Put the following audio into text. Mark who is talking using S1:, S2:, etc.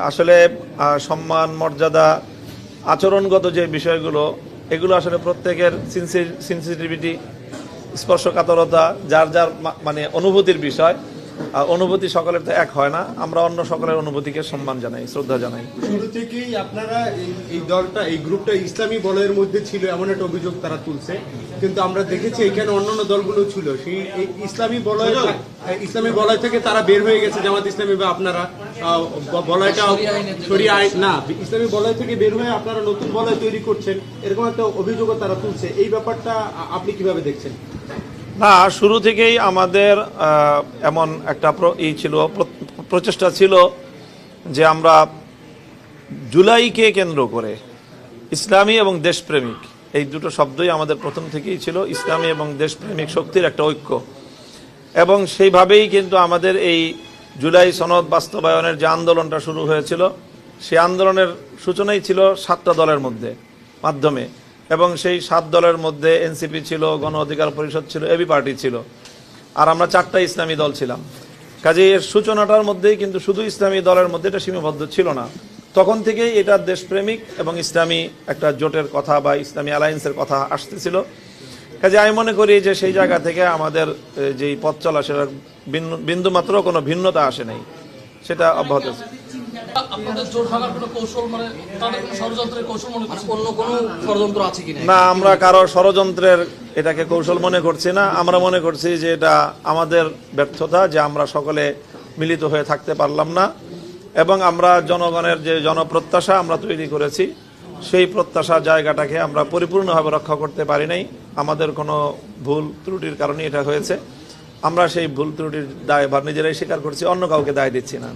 S1: আসলে সম্মান, মর্যাদা, আচরণগত যে বিষয়গুলো, এগুলো আসলে প্রত্যেকের সেনসিটিভিটি, স্পর্শকাতরতা, যার যার মানে অনুভূতির বিষয়। অনুভূতি সকলের তো এক হয় না। আমরা অন্য সকলের অনুভূতিকে সম্মান জানাই, শ্রদ্ধা জানাই।
S2: শুরু থেকেই আপনারা এই দলটা, এই গ্রুপটা ইসলামী বলয়ের মধ্যে ছিল এমন একটা অভিযোগ তারা তুলছে, কিন্তু আমরা দেখেছি এখানে অন্যান্য দলগুলো ছিল সেই ইসলামী বলয় থেকে তারা বের হয়ে গেছে। জামাত ইসলামী বা আপনারা বলয়টা শরিয়া আইন না, ইসলামী বলয় থেকে বের হয়ে আপনারা নতুন বলয় তৈরি করছেন, এরকম একটা অভিযোগও তারা তুলছে। এই ব্যাপারটা আপনি কিভাবে দেখছেন?
S1: না, শুরু থেকেই আমাদের এমন একটা প্রচেষ্টা ছিল যে আমরা জুলাইকে কেন্দ্র করে ইসলামী এবং দেশপ্রেমিক, এই দুটো শব্দই আমাদের প্রথম থেকেই ছিল। ইসলামী এবং দেশপ্রেমিক শক্তির একটা ঐক্য, এবং সেইভাবেই কিন্তু আমাদের এই জুলাই সনদ বাস্তবায়নের যে আন্দোলনটা শুরু হয়েছিল, সেই আন্দোলনের সূচনাই ছিল 7টা দলের মাধ্যমে, এবং সেই 7 দলের মধ্যে এনসিপি ছিল, গণ অধিকার পরিষদ ছিল, এবি পার্টি ছিল, আর আমরা 4টা ইসলামী দল ছিলাম। কাজে এর সূচনাটার মধ্যেই কিন্তু শুধু ইসলামী দলের মধ্যে এটা সীমাবদ্ধ ছিল না। তখন থেকেই এটা দেশপ্রেমিক এবং ইসলামী একটা জোটের কথা বা ইসলামী অ্যালায়েন্সের কথা আসতেছিল। কাজে আমি মনে করি যে সেই জায়গা থেকে আমাদের যেই পথ চলা, সেটা বিন্দুমাত্র কোনো ভিন্নতা আসে নাই, সেটা অব্যাহত আছে। না, আমরা কারো ষড়যন্ত্রের এটাকে কৌশল মনে করছি না। আমরা মনে করছি যে এটা আমাদের ব্যর্থতা, যে আমরা সকলে মিলিত হয়ে থাকতে পারলাম না, এবং আমরা জনগণের যে জনপ্রত্যাশা আমরা তৈরি করেছি, সেই প্রত্যাশা জায়গাটাকে আমরা পরিপূর্ণভাবে রক্ষা করতে পারি নাই। আমাদের কোনো ভুল ত্রুটির কারণে এটা হয়েছে। আমরা সেই ভুল ত্রুটির দায়ভার নিজেরাই স্বীকার করছি, অন্য কাউকে দায় দিচ্ছি না।